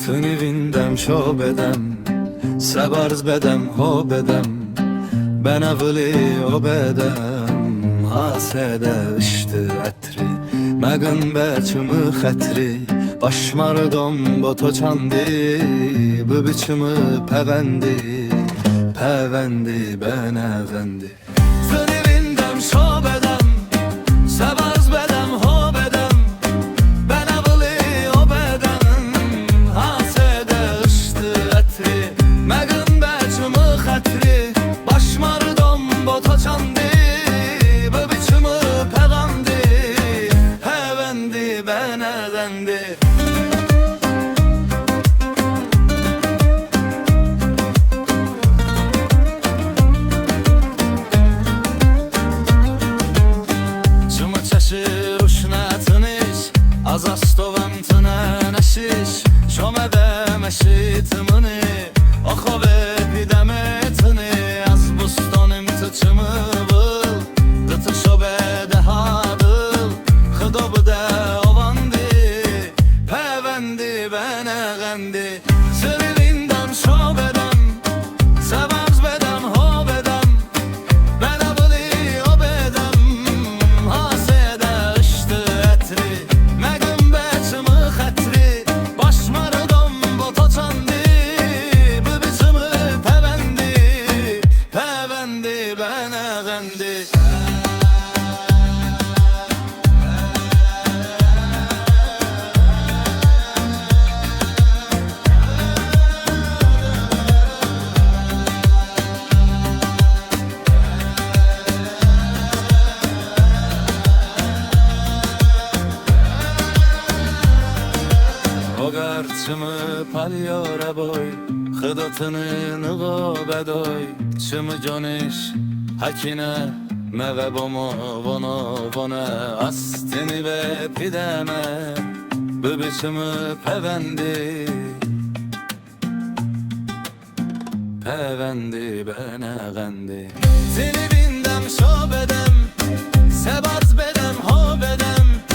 Tını vindem şo bedem Sebarz bedem ho bedem Ben avli o bedem Hasede ıştı etri Məqın bəçimi xətri Başmardom boto çandi Bu biçimi pəvəndi Pəvəndi ben əvəndi Tını vindem şo bedem Sebarz bedem ho bedem Ben avli o bedem Hasede ıştı etri Məqın bəçimi xətri Başmardom boto çandi Bu biçimi pəvəndi Pəvəndi ben əvəndi Az astowam tına nesiş Şome demeşi tımını Oho ve pideme tını Az bustonim tıçımı bıl Dıtı şobe de hadıl Hıdobu de ovandi Pevendi ben eğendi Sırılından şobedem Sevaz bedem ho bedem Ben abili o bedem Hasede ıştı etri Çımı palyora boy Xıdatını nıgo bedoy Çımı coniş hakine Meve bomo vono vone Astini ve pideme Bu biçimi pevendi Pevendi ben eğendi Seni bindem şo bedem Sebarz bedem ho bedem